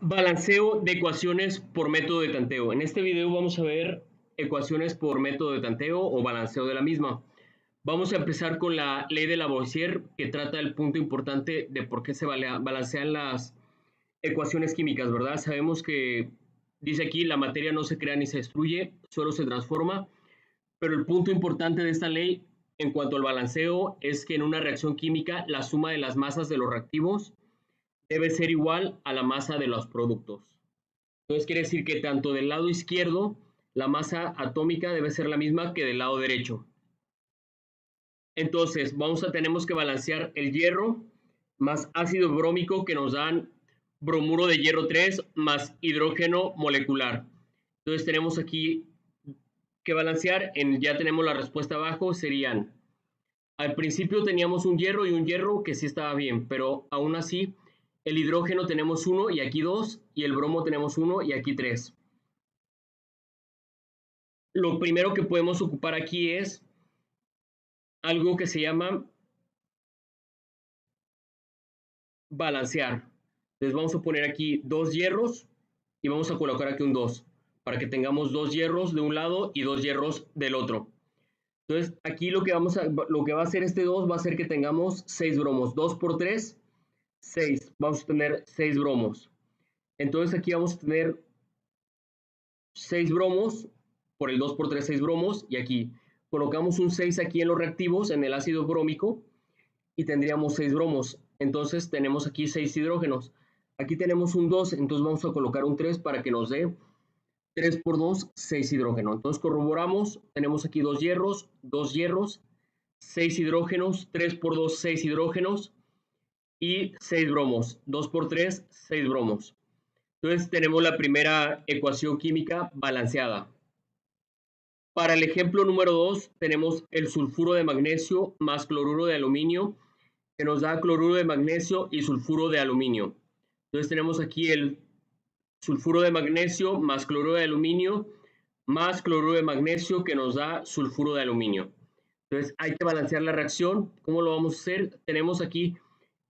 Balanceo de ecuaciones por método de tanteo. En este video vamos a ver ecuaciones por método de tanteo o balanceo de la misma. Vamos a empezar con la ley de Lavoisier, que trata el punto importante de por qué se balancean las ecuaciones químicas, ¿verdad? Sabemos que, dice aquí, la materia no se crea ni se destruye, solo se transforma, pero el punto importante de esta ley en cuanto al balanceo es que en una reacción química la suma de las masas de los reactivos debe ser igual a la masa de los productos. Entonces quiere decir que tanto del lado izquierdo la masa atómica debe ser la misma que del lado derecho. Entonces tenemos que balancear el hierro más ácido brómico que nos dan bromuro de hierro 3 más hidrógeno molecular. Entonces tenemos aquí que balancear, ya tenemos la respuesta abajo, serían, al principio teníamos un hierro y un hierro que sí estaba bien, pero aún así el hidrógeno tenemos 1 y aquí 2, y el bromo tenemos 1 y aquí 3. Lo primero que podemos ocupar aquí es algo que se llama balancear. Entonces vamos a poner aquí 2 hierros y vamos a colocar aquí un 2 para que tengamos 2 hierros de un lado y 2 hierros del otro. Entonces aquí lo que va a hacer este 2 va a ser que tengamos 6 bromos. 2 por 3, 6. Vamos a tener 6 bromos. Entonces aquí vamos a tener 6 bromos, por el 2 por 3, 6 bromos, y aquí colocamos un 6 aquí en los reactivos, en el ácido brómico, y tendríamos 6 bromos. Entonces tenemos aquí 6 hidrógenos. Aquí tenemos un 2, entonces vamos a colocar un 3 para que nos dé 3 por 2, 6 hidrógenos. Entonces corroboramos, tenemos aquí 2 hierros, 6 hidrógenos, 3 por 2, 6 hidrógenos, y 6 bromos. 2 por 3, 6 bromos. Entonces tenemos la primera ecuación química balanceada. Para el ejemplo número 2 tenemos el sulfuro de magnesio más cloruro de aluminio, que nos da cloruro de magnesio y sulfuro de aluminio. Entonces tenemos aquí el sulfuro de magnesio más cloruro de aluminio más cloruro de magnesio, que nos da sulfuro de aluminio. Entonces hay que balancear la reacción. ¿Cómo lo vamos a hacer? Tenemos aquí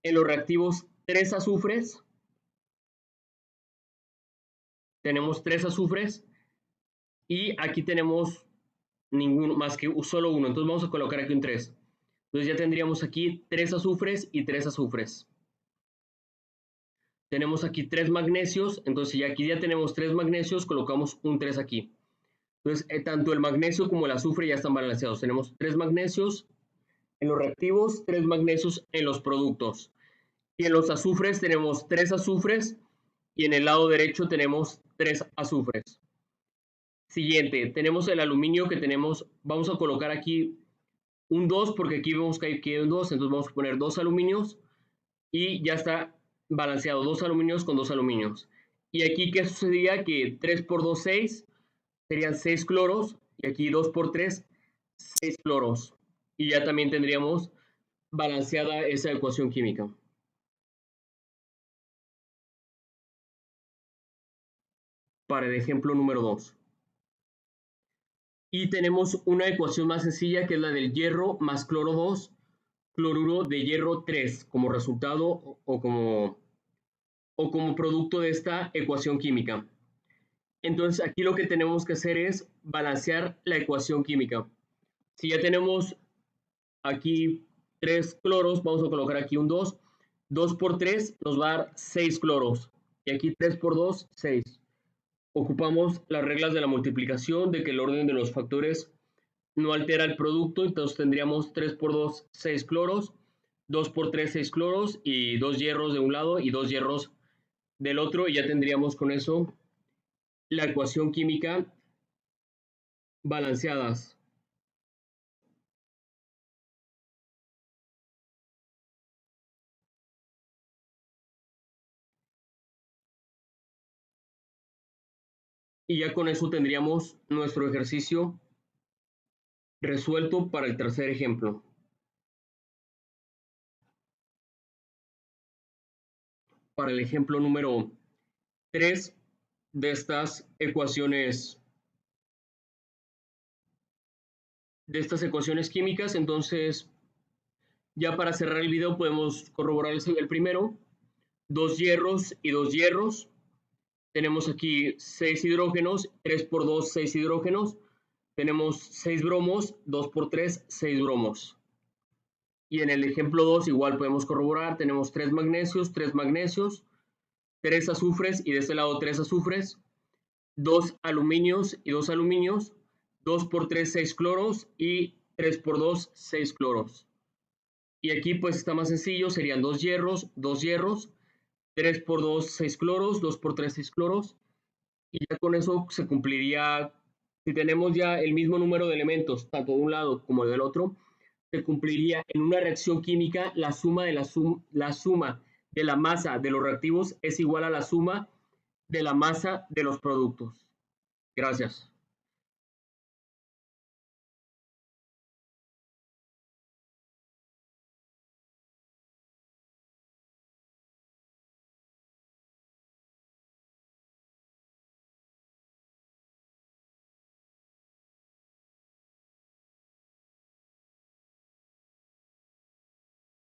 en los reactivos 3 azufres. Tenemos 3 azufres y aquí tenemos ninguno más que solo uno. Entonces vamos a colocar aquí un 3. Entonces ya tendríamos aquí 3 azufres y 3 azufres. Tenemos aquí 3 magnesios, entonces ya aquí ya tenemos 3 magnesios, colocamos un 3 aquí. Entonces tanto el magnesio como el azufre ya están balanceados. Tenemos 3 magnesios en los reactivos, 3 magnesios en los productos. Y en los azufres tenemos 3 azufres y en el lado derecho tenemos 3 azufres. Siguiente, tenemos el aluminio que tenemos, vamos a colocar aquí un 2 porque aquí vemos que hay un 2, entonces vamos a poner 2 aluminios y ya está balanceado, 2 aluminios con 2 aluminios. Y aquí, ¿qué sucedía? Que 3 por 2, 6, serían 6 cloros, y aquí 2 por 3, 6 cloros. Y ya también tendríamos balanceada esa ecuación química. Para el ejemplo número 2. Y tenemos una ecuación más sencilla, que es la del hierro más cloro 2, cloruro de hierro 3, como resultado o como producto de esta ecuación química. Entonces aquí lo que tenemos que hacer es balancear la ecuación química. Si ya tenemos aquí 3 cloros, vamos a colocar aquí un 2. 2 por 3 nos va a dar 6 cloros. Y aquí 3 por 2, 6. Ocupamos las reglas de la multiplicación, de que el orden de los factores no altera el producto. Entonces tendríamos 3 por 2, 6 cloros. 2 por 3, 6 cloros. Y 2 hierros de un lado y 2 hierros del otro. Y ya tendríamos con eso la ecuación química balanceadas. Y ya con eso tendríamos nuestro ejercicio resuelto para el tercer ejemplo. Para el ejemplo número 3 de estas ecuaciones químicas. Entonces, ya para cerrar el video podemos corroborar el primero. 2 hierros y 2 hierros. Tenemos aquí 6 hidrógenos, 3 por 2, 6 hidrógenos. Tenemos 6 bromos, 2 por 3, 6 bromos. Y en el ejemplo 2 igual podemos corroborar, tenemos 3 magnesios, 3 azufres y de este lado 3 azufres, 2 aluminios y 2 aluminios, 2 por 3, 6 cloros y 3 por 2, 6 cloros. Y aquí pues está más sencillo, serían 2 hierros, 3 por 2, 6 cloros, 2 por 3, 6 cloros. Y ya con eso se cumpliría, si tenemos ya el mismo número de elementos, tanto de un lado como del otro, se cumpliría en una reacción química la suma de la suma de la masa de los reactivos es igual a la suma de la masa de los productos. Gracias.